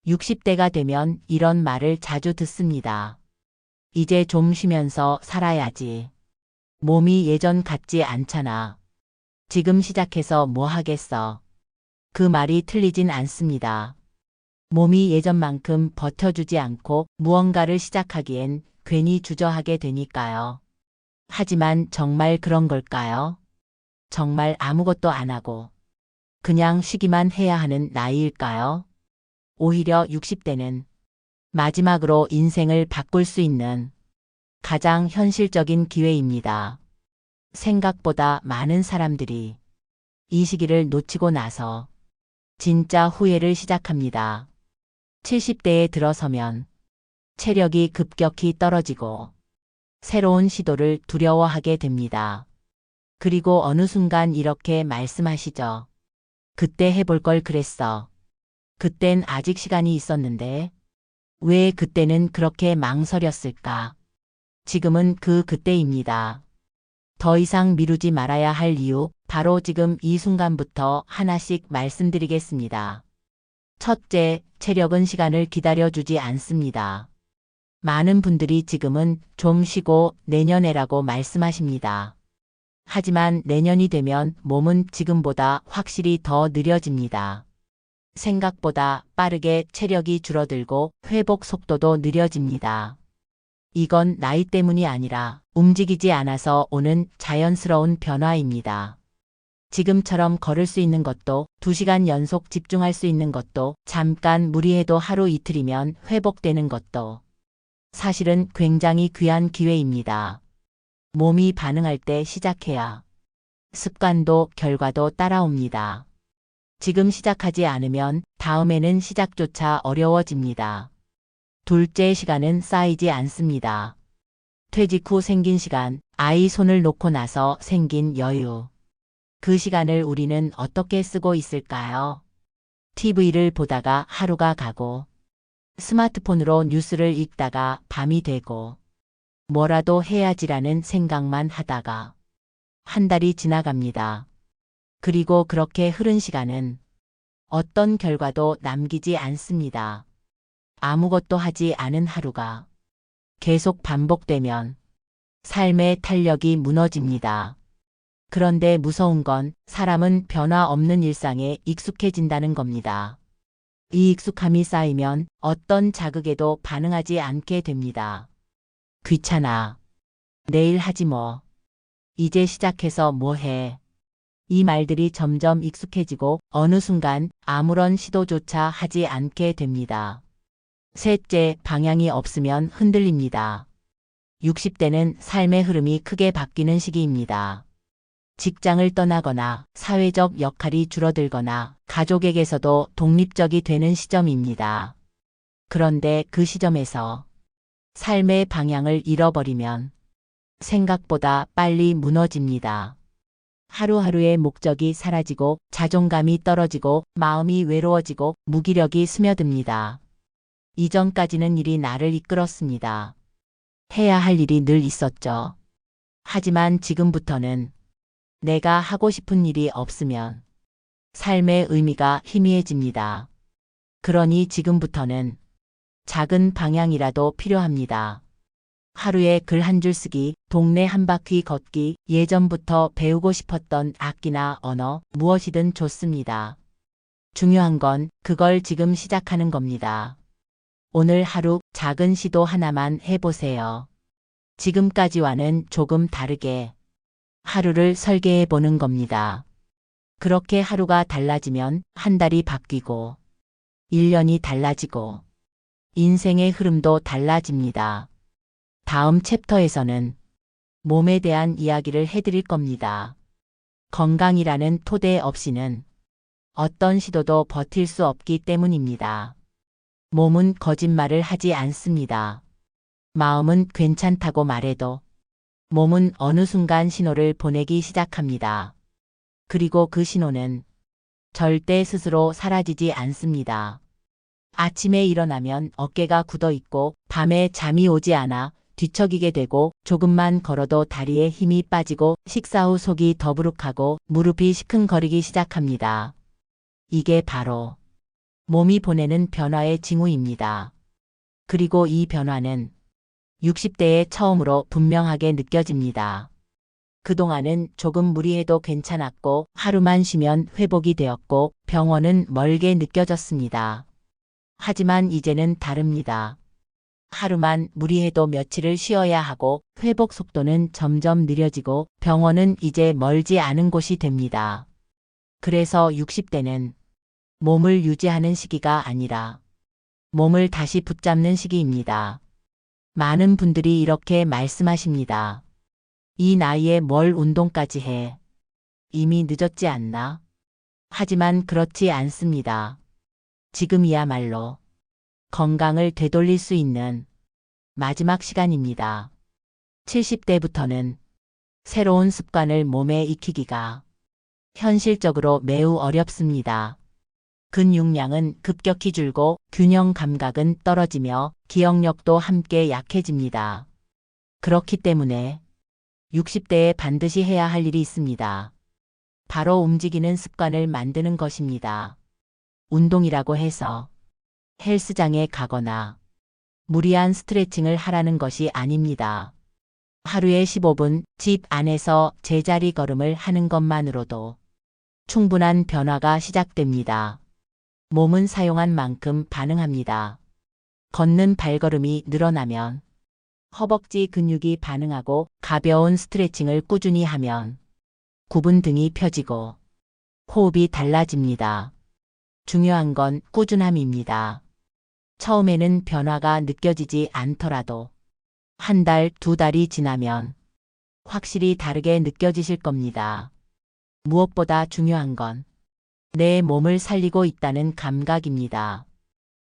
60대가 되면 이런 말을 자주 듣습니다. 이제 좀 쉬면서 살아야지. 몸이 예전 같지 않잖아. 지금 시작해서 뭐 하겠어. 그 말이 틀리진 않습니다. 몸이 예전만큼 버텨주지 않고 무언가를 시작하기엔 괜히 주저하게 되니까요. 하지만 정말 그런 걸까요? 정말 아무것도 안 하고 그냥 쉬기만 해야 하는 나이일까요? 오히려 60대는 마지막으로 인생을 바꿀 수 있는 가장 현실적인 기회입니다. 생각보다 많은 사람들이 이 시기를 놓치고 나서 진짜 후회를 시작합니다. 70대에 들어서면 체력이 급격히 떨어지고 새로운 시도를 두려워하게 됩니다. 그리고 어느 순간 이렇게 말씀하시죠. 그때 해볼 걸 그랬어. 그땐 아직 시간이 있었는데 왜 그때는 그렇게 망설였을까? 지금은 그 그때입니다. 더 이상 미루지 말아야 할 이유, 바로 지금 이 순간부터 하나씩 말씀드리겠습니다. 첫째, 체력은 시간을 기다려주지 않습니다. 많은 분들이 지금은 좀 쉬고 내년에라고 말씀하십니다. 하지만 내년이 되면 몸은 지금보다 확실히 더 느려집니다. 생각보다 빠르게 체력이 줄어들고 회복 속도도 느려집니다. 이건 나이 때문이 아니라 움직이지 않아서 오는 자연스러운 변화입니다. 지금처럼 걸을 수 있는 것도, 2시간 연속 집중할 수 있는 것도, 잠깐 무리해도 하루 이틀이면 회복되는 것도 사실은 굉장히 귀한 기회입니다. 몸이 반응할 때 시작해야 습관도 결과도 따라옵니다. 지금 시작하지 않으면 다음에는 시작조차 어려워집니다. 둘째, 시간은 쌓이지 않습니다. 퇴직 후 생긴 시간, 아이 손을 놓고 나서 생긴 여유. 그 시간을 우리는 어떻게 쓰고 있을까요? TV를 보다가 하루가 가고, 스마트폰으로 뉴스를 읽다가 밤이 되고, 뭐라도 해야지라는 생각만 하다가 한 달이 지나갑니다. 그리고 그렇게 흐른 시간은 어떤 결과도 남기지 않습니다. 아무것도 하지 않은 하루가 계속 반복되면 삶의 탄력이 무너집니다. 그런데 무서운 건 사람은 변화 없는 일상에 익숙해진다는 겁니다. 이 익숙함이 쌓이면 어떤 자극에도 반응하지 않게 됩니다. 귀찮아. 내일 하지 뭐. 이제 시작해서 뭐 해. 이 말들이 점점 익숙해지고 어느 순간 아무런 시도조차 하지 않게 됩니다. 셋째, 방향이 없으면 흔들립니다. 60대는 삶의 흐름이 크게 바뀌는 시기입니다. 직장을 떠나거나 사회적 역할이 줄어들거나 가족에게서도 독립적이 되는 시점입니다. 그런데 그 시점에서 삶의 방향을 잃어버리면 생각보다 빨리 무너집니다. 하루하루의 목적이 사라지고 자존감이 떨어지고 마음이 외로워지고 무기력이 스며듭니다. 이전까지는 일이 나를 이끌었습니다. 해야 할 일이 늘 있었죠. 하지만 지금부터는 내가 하고 싶은 일이 없으면 삶의 의미가 희미해집니다. 그러니 지금부터는 작은 방향이라도 필요합니다. 하루에 글 한 줄 쓰기, 동네 한 바퀴 걷기, 예전부터 배우고 싶었던 악기나 언어, 무엇이든 좋습니다. 중요한 건 그걸 지금 시작하는 겁니다. 오늘 하루 작은 시도 하나만 해보세요. 지금까지와는 조금 다르게 하루를 설계해 보는 겁니다. 그렇게 하루가 달라지면 한 달이 바뀌고 1년이 달라지고 인생의 흐름도 달라집니다. 다음 챕터에서는 몸에 대한 이야기를 해드릴 겁니다. 건강이라는 토대 없이는 어떤 시도도 버틸 수 없기 때문입니다. 몸은 거짓말을 하지 않습니다. 마음은 괜찮다고 말해도 몸은 어느 순간 신호를 보내기 시작합니다. 그리고 그 신호는 절대 스스로 사라지지 않습니다. 아침에 일어나면 어깨가 굳어 있고 밤에 잠이 오지 않아 뒤척이게 되고 조금만 걸어도 다리에 힘이 빠지고 식사 후 속이 더부룩하고 무릎이 시큰거리기 시작합니다. 이게 바로 몸이 보내는 변화의 징후입니다. 그리고 이 변화는 60대에 처음으로 분명하게 느껴집니다. 그동안은 조금 무리해도 괜찮았고 하루만 쉬면 회복이 되었고 병원은 멀게 느껴졌습니다. 하지만 이제는 다릅니다. 하루만 무리해도 며칠을 쉬어야 하고 회복 속도는 점점 느려지고 병원은 이제 멀지 않은 곳이 됩니다. 그래서 60대는 몸을 유지하는 시기가 아니라 몸을 다시 붙잡는 시기입니다. 많은 분들이 이렇게 말씀하십니다. 이 나이에 뭘 운동까지 해? 이미 늦었지 않나? 하지만 그렇지 않습니다. 지금이야말로 건강을 되돌릴 수 있는 마지막 시간입니다. 70대부터는 새로운 습관을 몸에 익히기가 현실적으로 매우 어렵습니다. 근육량은 급격히 줄고 균형 감각은 떨어지며 기억력도 함께 약해집니다. 그렇기 때문에 60대에 반드시 해야 할 일이 있습니다. 바로 움직이는 습관을 만드는 것입니다. 운동이라고 해서 헬스장에 가거나 무리한 스트레칭을 하라는 것이 아닙니다. 하루에 15분 집 안에서 제자리 걸음을 하는 것만으로도 충분한 변화가 시작됩니다. 몸은 사용한 만큼 반응합니다. 걷는 발걸음이 늘어나면 허벅지 근육이 반응하고 가벼운 스트레칭을 꾸준히 하면 구분 등이 펴지고 호흡이 달라집니다. 중요한 건 꾸준함입니다. 처음에는 변화가 느껴지지 않더라도 한 달, 두 달이 지나면 확실히 다르게 느껴지실 겁니다. 무엇보다 중요한 건 내 몸을 살리고 있다는 감각입니다.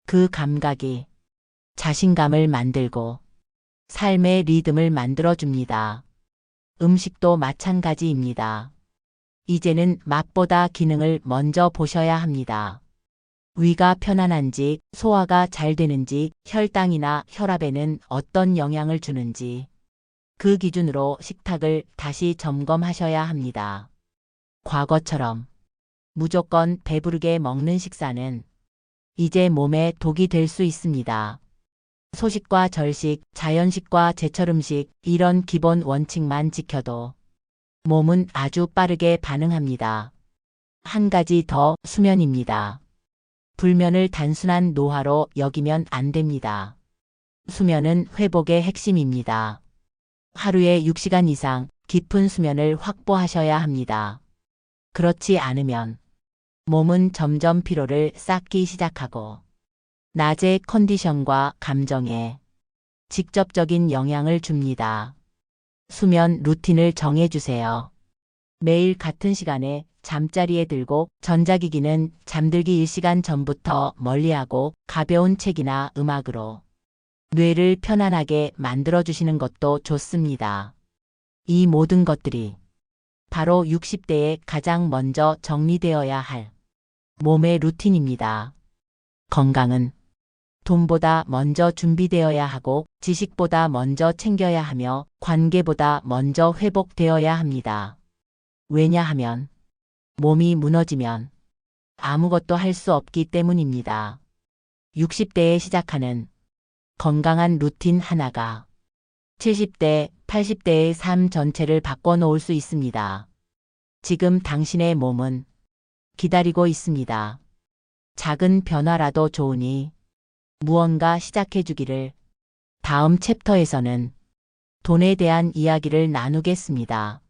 그 감각이 자신감을 만들고 삶의 리듬을 만들어줍니다. 음식도 마찬가지입니다. 이제는 맛보다 기능을 먼저 보셔야 합니다. 위가 편안한지, 소화가 잘 되는지, 혈당이나 혈압에는 어떤 영향을 주는지 그 기준으로 식탁을 다시 점검하셔야 합니다. 과거처럼 무조건 배부르게 먹는 식사는 이제 몸에 독이 될 수 있습니다. 소식과 절식, 자연식과 제철 음식 이런 기본 원칙만 지켜도 몸은 아주 빠르게 반응합니다. 한 가지 더 수면입니다. 불면을 단순한 노화로 여기면 안 됩니다. 수면은 회복의 핵심입니다. 하루에 6시간 이상 깊은 수면을 확보하셔야 합니다. 그렇지 않으면 몸은 점점 피로를 쌓기 시작하고 낮의 컨디션과 감정에 직접적인 영향을 줍니다. 수면 루틴을 정해주세요. 매일 같은 시간에 잠자리에 들고 전자기기는 잠들기 1시간 전부터 멀리하고 가벼운 책이나 음악으로 뇌를 편안하게 만들어주시는 것도 좋습니다. 이 모든 것들이 바로 60대에 가장 먼저 정리되어야 할 몸의 루틴입니다. 건강은 돈보다 먼저 준비되어야 하고 지식보다 먼저 챙겨야 하며 관계보다 먼저 회복되어야 합니다. 왜냐하면 몸이 무너지면 아무것도 할 수 없기 때문입니다. 60대에 시작하는 건강한 루틴 하나가 70대, 80대의 삶 전체를 바꿔놓을 수 있습니다. 지금 당신의 몸은 기다리고 있습니다. 작은 변화라도 좋으니 무언가 시작해주기를. 다음 챕터에서는 돈에 대한 이야기를 나누겠습니다.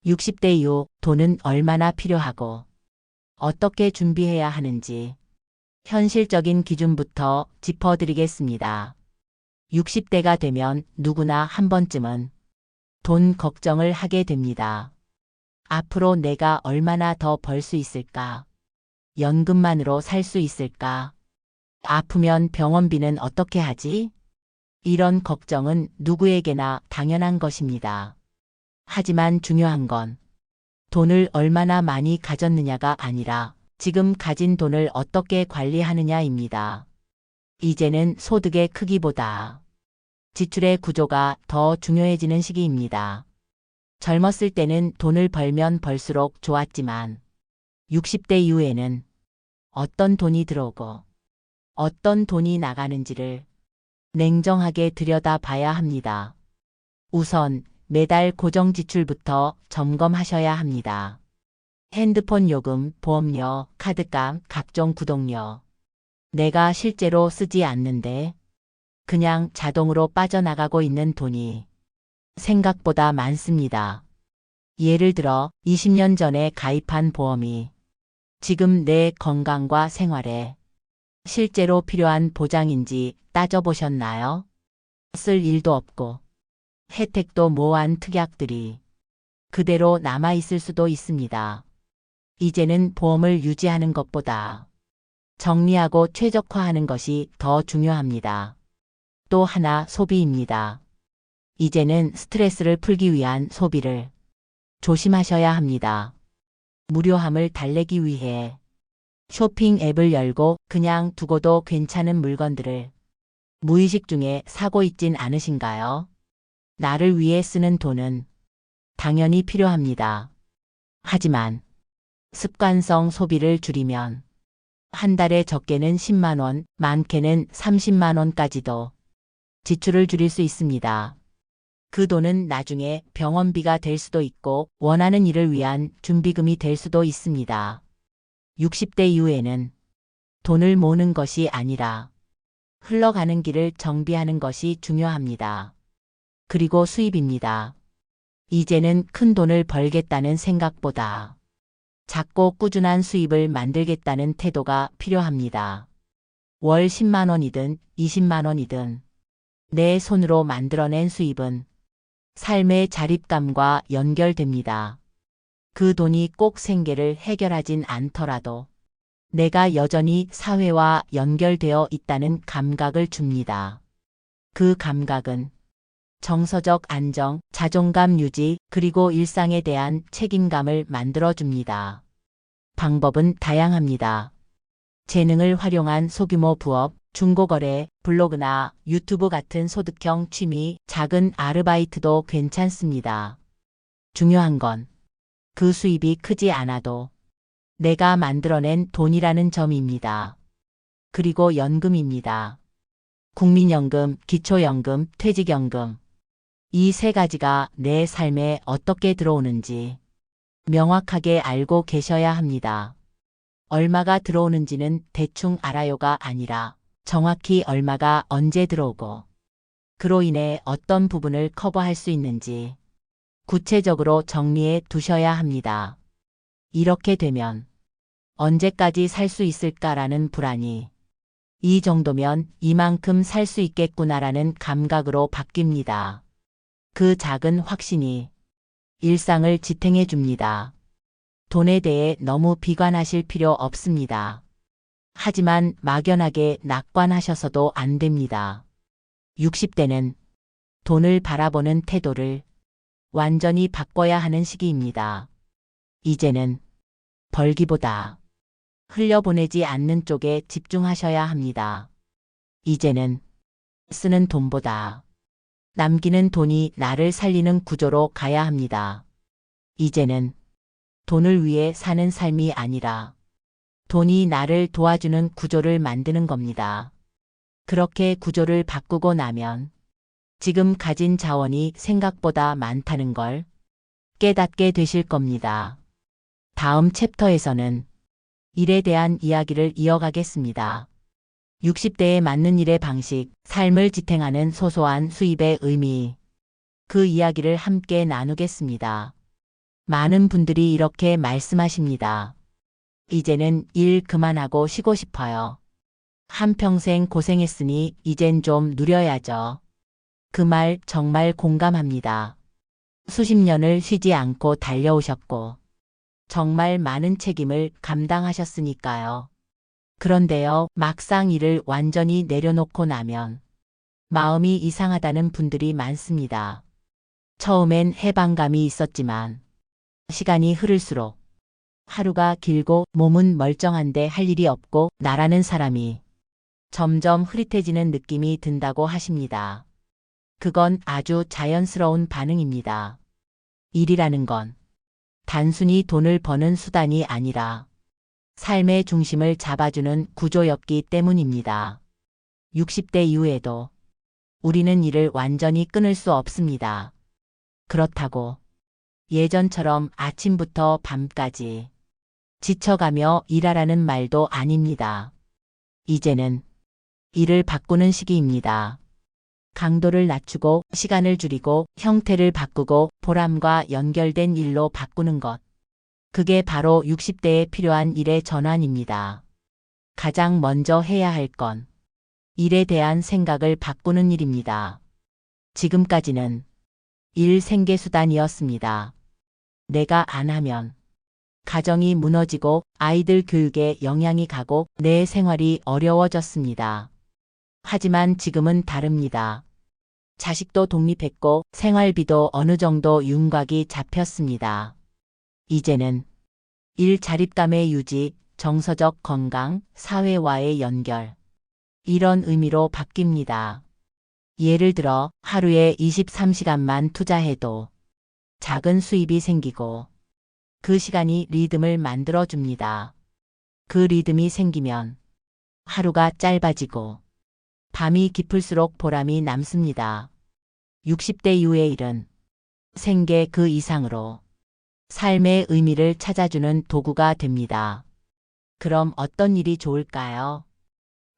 60대 이후 돈은 얼마나 필요하고 어떻게 준비해야 하는지 현실적인 기준부터 짚어드리겠습니다. 60대가 되면 누구나 한 번쯤은 돈 걱정을 하게 됩니다. 앞으로 내가 얼마나 더 벌 수 있을까? 연금만으로 살 수 있을까? 아프면 병원비는 어떻게 하지? 이런 걱정은 누구에게나 당연한 것입니다. 하지만 중요한 건 돈을 얼마나 많이 가졌느냐가 아니라 지금 가진 돈을 어떻게 관리하느냐입니다. 이제는 소득의 크기보다 지출의 구조가 더 중요해지는 시기입니다. 젊었을 때는 돈을 벌면 벌수록 좋았지만 60대 이후에는 어떤 돈이 들어오고 어떤 돈이 나가는지를 냉정하게 들여다봐야 합니다. 우선 매달 고정 지출부터 점검하셔야 합니다. 핸드폰 요금, 보험료, 카드값, 각종 구독료. 내가 실제로 쓰지 않는데 그냥 자동으로 빠져나가고 있는 돈이 생각보다 많습니다. 예를 들어 20년 전에 가입한 보험이 지금 내 건강과 생활에 실제로 필요한 보장인지 따져보셨나요? 쓸 일도 없고 혜택도 모호한 특약들이 그대로 남아있을 수도 있습니다. 이제는 보험을 유지하는 것보다 정리하고 최적화하는 것이 더 중요합니다. 또 하나 소비입니다. 이제는 스트레스를 풀기 위한 소비를 조심하셔야 합니다. 무료함을 달래기 위해 쇼핑 앱을 열고 그냥 두고도 괜찮은 물건들을 무의식 중에 사고 있진 않으신가요? 나를 위해 쓰는 돈은 당연히 필요합니다. 하지만 습관성 소비를 줄이면 한 달에 적게는 10만 원, 많게는 30만 원까지도 지출을 줄일 수 있습니다. 그 돈은 나중에 병원비가 될 수도 있고 원하는 일을 위한 준비금이 될 수도 있습니다. 60대 이후에는 돈을 모으는 것이 아니라 흘러가는 길을 정비하는 것이 중요합니다. 그리고 수입입니다. 이제는 큰 돈을 벌겠다는 생각보다 작고 꾸준한 수입을 만들겠다는 태도가 필요합니다. 월 10만 원이든 20만 원이든 내 손으로 만들어낸 수입은 삶의 자립감과 연결됩니다. 그 돈이 꼭 생계를 해결하진 않더라도 내가 여전히 사회와 연결되어 있다는 감각을 줍니다. 그 감각은 정서적 안정, 자존감 유지, 그리고 일상에 대한 책임감을 만들어줍니다. 방법은 다양합니다. 재능을 활용한 소규모 부업, 중고거래, 블로그나 유튜브 같은 소득형 취미, 작은 아르바이트도 괜찮습니다. 중요한 건 그 수입이 크지 않아도 내가 만들어낸 돈이라는 점입니다. 그리고 연금입니다. 국민연금, 기초연금, 퇴직연금. 이 세 가지가 내 삶에 어떻게 들어오는지 명확하게 알고 계셔야 합니다. 얼마가 들어오는지는 대충 알아요가 아니라 정확히 얼마가 언제 들어오고 그로 인해 어떤 부분을 커버할 수 있는지 구체적으로 정리해 두셔야 합니다. 이렇게 되면 언제까지 살 수 있을까라는 불안이 이 정도면 이만큼 살 수 있겠구나라는 감각으로 바뀝니다. 그 작은 확신이 일상을 지탱해 줍니다. 돈에 대해 너무 비관하실 필요 없습니다. 하지만 막연하게 낙관하셔서도 안 됩니다. 60대는 돈을 바라보는 태도를 완전히 바꿔야 하는 시기입니다. 이제는 벌기보다 흘려보내지 않는 쪽에 집중하셔야 합니다. 이제는 쓰는 돈보다 남기는 돈이 나를 살리는 구조로 가야 합니다. 이제는 돈을 위해 사는 삶이 아니라 돈이 나를 도와주는 구조를 만드는 겁니다. 그렇게 구조를 바꾸고 나면 지금 가진 자원이 생각보다 많다는 걸 깨닫게 되실 겁니다. 다음 챕터에서는 일에 대한 이야기를 이어가겠습니다. 60대에 맞는 일의 방식, 삶을 지탱하는 소소한 수입의 의미. 그 이야기를 함께 나누겠습니다. 많은 분들이 이렇게 말씀하십니다. 이제는 일 그만하고 쉬고 싶어요. 한평생 고생했으니 이젠 좀 누려야죠. 그 말 정말 공감합니다. 수십 년을 쉬지 않고 달려오셨고 정말 많은 책임을 감당하셨으니까요. 그런데요, 막상 일을 완전히 내려놓고 나면 마음이 이상하다는 분들이 많습니다. 처음엔 해방감이 있었지만 시간이 흐를수록 하루가 길고 몸은 멀쩡한데 할 일이 없고 나라는 사람이 점점 흐릿해지는 느낌이 든다고 하십니다. 그건 아주 자연스러운 반응입니다. 일이라는 건 단순히 돈을 버는 수단이 아니라 삶의 중심을 잡아주는 구조였기 때문입니다. 60대 이후에도 우리는 이를 완전히 끊을 수 없습니다. 그렇다고 예전처럼 아침부터 밤까지 지쳐가며 일하라는 말도 아닙니다. 이제는 일을 바꾸는 시기입니다. 강도를 낮추고 시간을 줄이고 형태를 바꾸고 보람과 연결된 일로 바꾸는 것. 그게 바로 60대에 필요한 일의 전환입니다. 가장 먼저 해야 할 건 일에 대한 생각을 바꾸는 일입니다. 지금까지는 일 생계수단이었습니다. 내가 안 하면 가정이 무너지고 아이들 교육에 영향이 가고 내 생활이 어려워졌습니다. 하지만 지금은 다릅니다. 자식도 독립했고 생활비도 어느 정도 윤곽이 잡혔습니다. 이제는 일 자립감의 유지, 정서적 건강, 사회와의 연결. 이런 의미로 바뀝니다. 예를 들어 하루에 23시간만 투자해도 작은 수입이 생기고 그 시간이 리듬을 만들어줍니다. 그 리듬이 생기면 하루가 짧아지고 밤이 깊을수록 보람이 남습니다. 60대 이후의 일은 생계 그 이상으로 삶의 의미를 찾아주는 도구가 됩니다. 그럼 어떤 일이 좋을까요?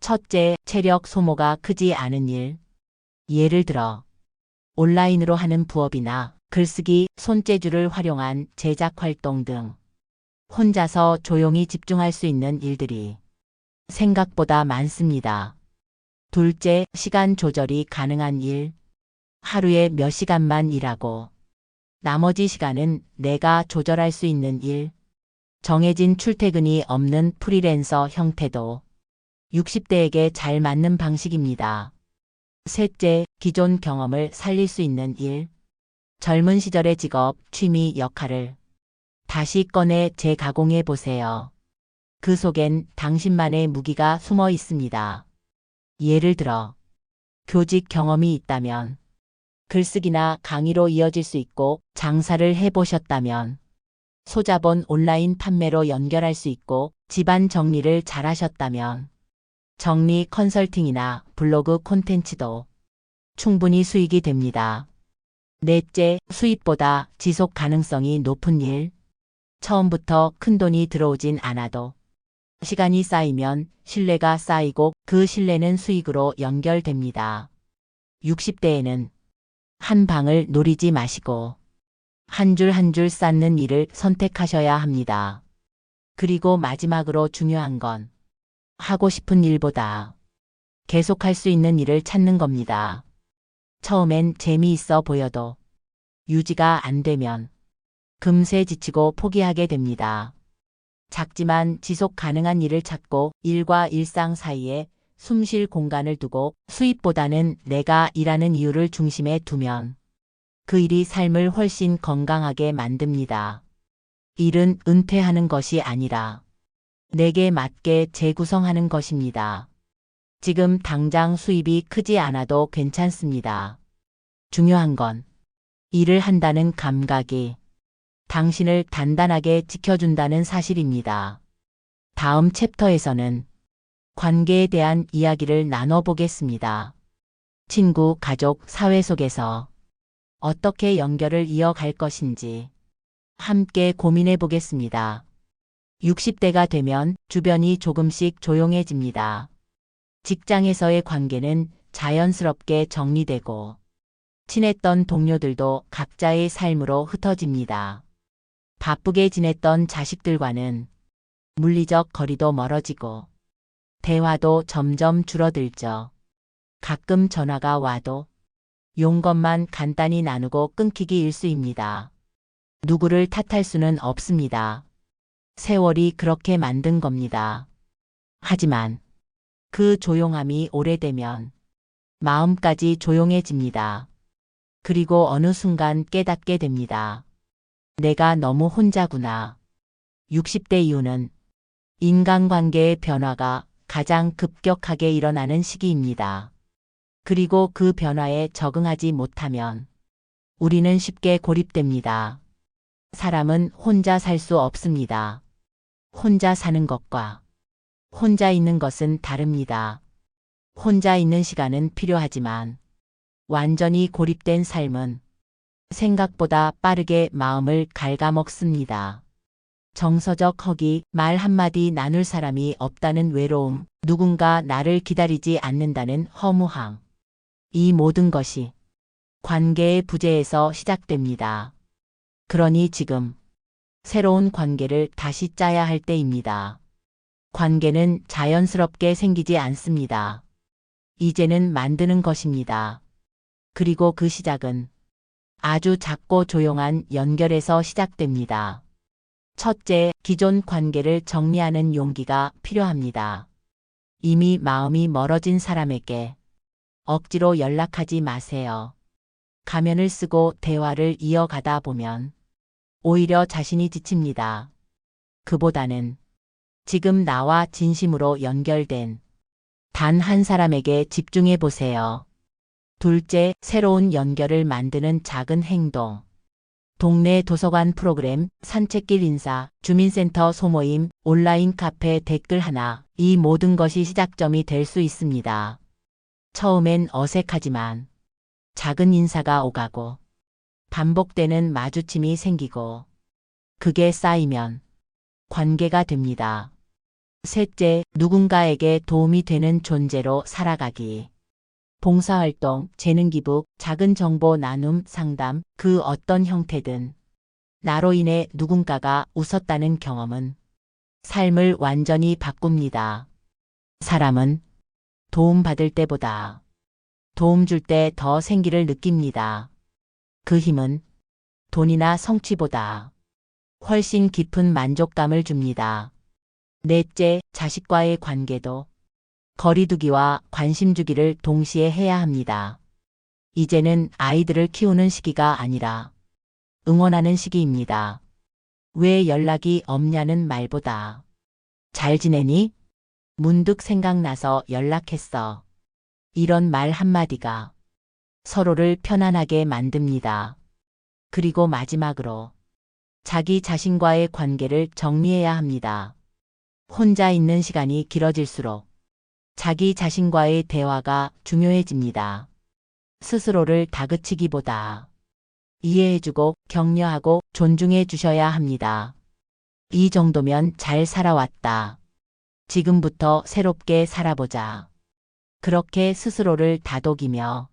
첫째, 체력 소모가 크지 않은 일. 예를 들어 온라인으로 하는 부업이나 글쓰기, 손재주를 활용한 제작 활동 등 혼자서 조용히 집중할 수 있는 일들이 생각보다 많습니다. 둘째, 시간 조절이 가능한 일. 하루에 몇 시간만 일하고 나머지 시간은 내가 조절할 수 있는 일. 정해진 출퇴근이 없는 프리랜서 형태도 60대에게 잘 맞는 방식입니다. 셋째, 기존 경험을 살릴 수 있는 일. 젊은 시절의 직업, 취미, 역할을 다시 꺼내 재가공해 보세요. 그 속엔 당신만의 무기가 숨어 있습니다. 예를 들어 교직 경험이 있다면 글쓰기나 강의로 이어질 수 있고, 장사를 해보셨다면 소자본 온라인 판매로 연결할 수 있고, 집안 정리를 잘하셨다면 정리 컨설팅이나 블로그 콘텐츠도 충분히 수익이 됩니다. 넷째, 수입보다 지속 가능성이 높은 일. 처음부터 큰돈이 들어오진 않아도 시간이 쌓이면 신뢰가 쌓이고 그 신뢰는 수익으로 연결됩니다. 60대에는 한 방을 노리지 마시고 한 줄 한 줄 쌓는 일을 선택하셔야 합니다. 그리고 마지막으로 중요한 건 하고 싶은 일보다 계속할 수 있는 일을 찾는 겁니다. 처음엔 재미있어 보여도 유지가 안 되면 금세 지치고 포기하게 됩니다. 작지만 지속 가능한 일을 찾고 일과 일상 사이에 숨 쉴 공간을 두고 수입보다는 내가 일하는 이유를 중심에 두면 그 일이 삶을 훨씬 건강하게 만듭니다. 일은 은퇴하는 것이 아니라 내게 맞게 재구성하는 것입니다. 지금 당장 수입이 크지 않아도 괜찮습니다. 중요한 건 일을 한다는 감각이 당신을 단단하게 지켜준다는 사실입니다. 다음 챕터에서는 관계에 대한 이야기를 나눠보겠습니다. 친구, 가족, 사회 속에서 어떻게 연결을 이어갈 것인지 함께 고민해 보겠습니다. 60대가 되면 주변이 조금씩 조용해집니다. 직장에서의 관계는 자연스럽게 정리되고 친했던 동료들도 각자의 삶으로 흩어집니다. 바쁘게 지냈던 자식들과는 물리적 거리도 멀어지고 대화도 점점 줄어들죠. 가끔 전화가 와도 용건만 간단히 나누고 끊기기 일쑤입니다. 누구를 탓할 수는 없습니다. 세월이 그렇게 만든 겁니다. 하지만 그 조용함이 오래되면 마음까지 조용해집니다. 그리고 어느 순간 깨닫게 됩니다. 내가 너무 혼자구나. 60대 이후는 인간관계의 변화가 가장 급격하게 일어나는 시기입니다. 그리고 그 변화에 적응하지 못하면 우리는 쉽게 고립됩니다. 사람은 혼자 살 수 없습니다. 혼자 사는 것과 혼자 있는 것은 다릅니다. 혼자 있는 시간은 필요하지만 완전히 고립된 삶은 생각보다 빠르게 마음을 갉아먹습니다. 정서적 허기, 말 한마디 나눌 사람이 없다는 외로움, 누군가 나를 기다리지 않는다는 허무함. 이 모든 것이 관계의 부재에서 시작됩니다. 그러니 지금 새로운 관계를 다시 짜야 할 때입니다. 관계는 자연스럽게 생기지 않습니다. 이제는 만드는 것입니다. 그리고 그 시작은 아주 작고 조용한 연결에서 시작됩니다. 첫째, 기존 관계를 정리하는 용기가 필요합니다. 이미 마음이 멀어진 사람에게 억지로 연락하지 마세요. 가면을 쓰고 대화를 이어가다 보면 오히려 자신이 지칩니다. 그보다는 지금 나와 진심으로 연결된 단 한 사람에게 집중해 보세요. 둘째, 새로운 연결을 만드는 작은 행동. 동네 도서관 프로그램, 산책길 인사, 주민센터 소모임, 온라인 카페 댓글 하나, 이 모든 것이 시작점이 될 수 있습니다. 처음엔 어색하지만 작은 인사가 오가고 반복되는 마주침이 생기고 그게 쌓이면 관계가 됩니다. 셋째, 누군가에게 도움이 되는 존재로 살아가기. 봉사활동, 재능기부, 작은 정보 나눔, 상담, 그 어떤 형태든 나로 인해 누군가가 웃었다는 경험은 삶을 완전히 바꿉니다. 사람은 도움받을 때보다 도움 줄 때 더 생기를 느낍니다. 그 힘은 돈이나 성취보다 훨씬 깊은 만족감을 줍니다. 넷째, 자식과의 관계도 거리두기와 관심 주기를 동시에 해야 합니다. 이제는 아이들을 키우는 시기가 아니라 응원하는 시기입니다. 왜 연락이 없냐는 말보다 잘 지내니? 문득 생각나서 연락했어. 이런 말 한마디가 서로를 편안하게 만듭니다. 그리고 마지막으로 자기 자신과의 관계를 정리해야 합니다. 혼자 있는 시간이 길어질수록 자기 자신과의 대화가 중요해집니다. 스스로를 다그치기보다 이해해주고 격려하고 존중해 주셔야 합니다. 이 정도면 잘 살아왔다. 지금부터 새롭게 살아보자. 그렇게 스스로를 다독이며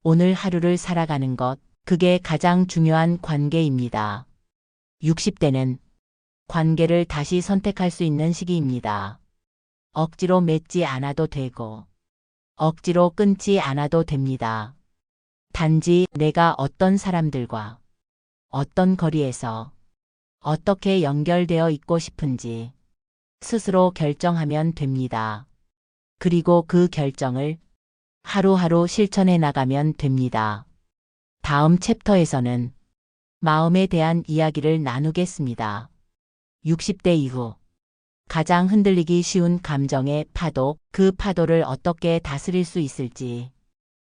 오늘 하루를 살아가는 것, 그게 가장 중요한 관계입니다. 60대는 관계를 다시 선택할 수 있는 시기입니다. 억지로 맺지 않아도 되고 억지로 끊지 않아도 됩니다. 단지 내가 어떤 사람들과 어떤 거리에서 어떻게 연결되어 있고 싶은지 스스로 결정하면 됩니다. 그리고 그 결정을 하루하루 실천해 나가면 됩니다. 다음 챕터에서는 마음에 대한 이야기를 나누겠습니다. 60대 이후 가장 흔들리기 쉬운 감정의 파도, 그 파도를 어떻게 다스릴 수 있을지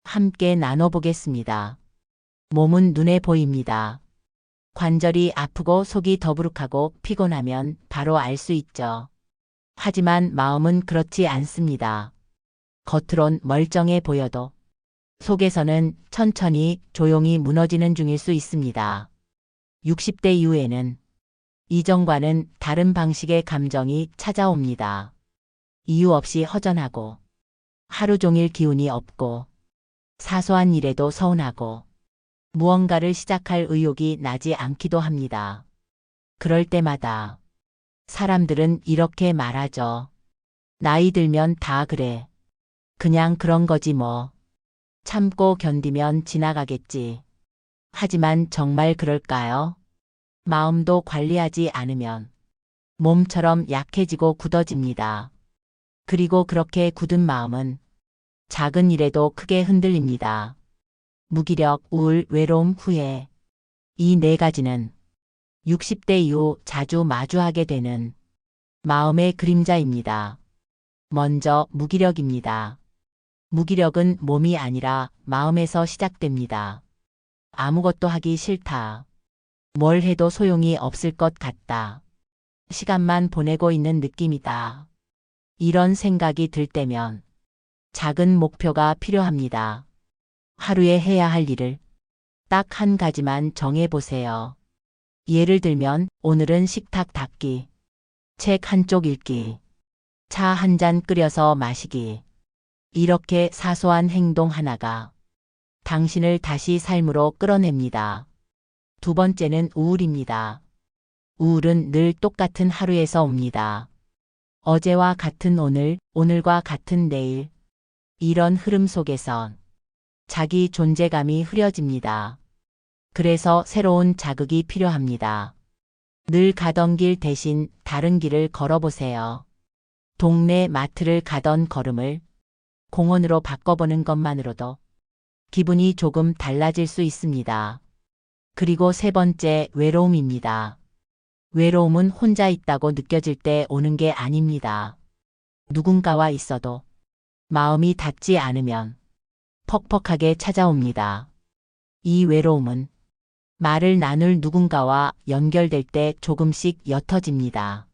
함께 나눠보겠습니다. 몸은 눈에 보입니다. 관절이 아프고 속이 더부룩하고 피곤하면 바로 알 수 있죠. 하지만 마음은 그렇지 않습니다. 겉으론 멀쩡해 보여도 속에서는 천천히 조용히 무너지는 중일 수 있습니다. 60대 이후에는 이전과는 다른 방식의 감정이 찾아옵니다. 이유 없이 허전하고 하루 종일 기운이 없고 사소한 일에도 서운하고 무언가를 시작할 의욕이 나지 않기도 합니다. 그럴 때마다 사람들은 이렇게 말하죠. 나이 들면 다 그래. 그냥 그런 거지 뭐. 참고 견디면 지나가겠지. 하지만 정말 그럴까요? 마음도 관리하지 않으면 몸처럼 약해지고 굳어집니다. 그리고 그렇게 굳은 마음은 작은 일에도 크게 흔들립니다. 무기력, 우울, 외로움, 후회. 이 네 가지는 60대 이후 자주 마주하게 되는 마음의 그림자입니다. 먼저 무기력입니다. 무기력은 몸이 아니라 마음에서 시작됩니다. 아무것도 하기 싫다. 뭘 해도 소용이 없을 것 같다. 시간만 보내고 있는 느낌이다. 이런 생각이 들 때면 작은 목표가 필요합니다. 하루에 해야 할 일을 딱 한 가지만 정해보세요. 예를 들면 오늘은 식탁 닦기, 책 한 쪽 읽기, 차 한 잔 끓여서 마시기. 이렇게 사소한 행동 하나가 당신을 다시 삶으로 끌어냅니다. 두 번째는 우울입니다. 우울은 늘 똑같은 하루에서 옵니다. 어제와 같은 오늘, 오늘과 같은 내일. 이런 흐름 속에선 자기 존재감이 흐려집니다. 그래서 새로운 자극이 필요합니다. 늘 가던 길 대신 다른 길을 걸어보세요. 동네 마트를 가던 걸음을 공원으로 바꿔보는 것만으로도 기분이 조금 달라질 수 있습니다. 그리고 세 번째, 외로움입니다. 외로움은 혼자 있다고 느껴질 때 오는 게 아닙니다. 누군가와 있어도 마음이 닿지 않으면 퍽퍽하게 찾아옵니다. 이 외로움은 말을 나눌 누군가와 연결될 때 조금씩 옅어집니다.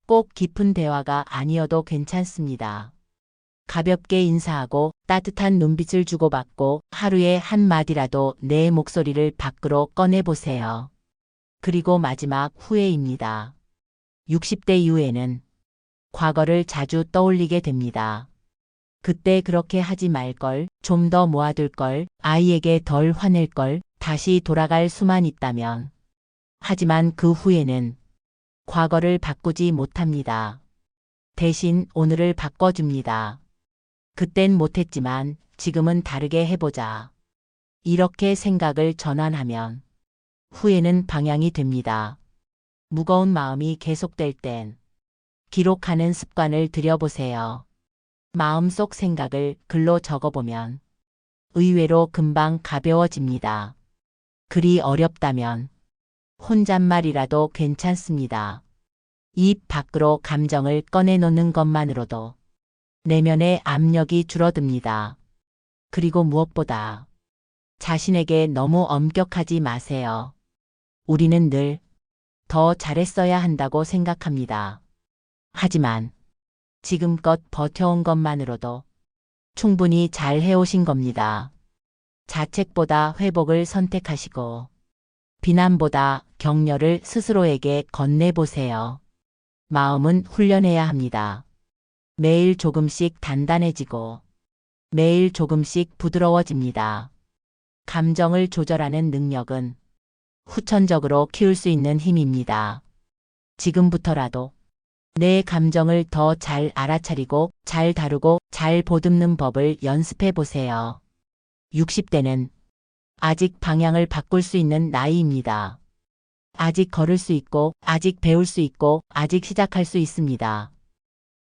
꼭 깊은 대화가 아니어도 괜찮습니다. 가볍게 인사하고 따뜻한 눈빛을 주고받고 하루에 한마디라도 내 목소리를 밖으로 꺼내보세요. 그리고 마지막, 후회입니다. 60대 이후에는 과거를 자주 떠올리게 됩니다. 그때 그렇게 하지 말걸, 좀 더 모아둘걸, 아이에게 덜 화낼걸, 다시 돌아갈 수만 있다면. 하지만 그 후에는 과거를 바꾸지 못합니다. 대신 오늘을 바꿔줍니다. 그땐 못했지만 지금은 다르게 해보자. 이렇게 생각을 전환하면 후회는 방향이 됩니다. 무거운 마음이 계속될 땐 기록하는 습관을 들여보세요. 마음속 생각을 글로 적어보면 의외로 금방 가벼워집니다. 글이 어렵다면 혼잣말이라도 괜찮습니다. 입 밖으로 감정을 꺼내놓는 것만으로도 내면의 압력이 줄어듭니다. 그리고 무엇보다 자신에게 너무 엄격하지 마세요. 우리는 늘 더 잘했어야 한다고 생각합니다. 하지만 지금껏 버텨온 것만으로도 충분히 잘 해오신 겁니다. 자책보다 회복을 선택하시고 비난보다 격려를 스스로에게 건네보세요. 마음은 훈련해야 합니다. 매일 조금씩 단단해지고 매일 조금씩 부드러워집니다. 감정을 조절하는 능력은 후천적으로 키울 수 있는 힘입니다. 지금부터라도 내 감정을 더 잘 알아차리고 잘 다루고 잘 보듬는 법을 연습해 보세요. 60대는 아직 방향을 바꿀 수 있는 나이입니다. 아직 걸을 수 있고, 아직 배울 수 있고, 아직 시작할 수 있습니다.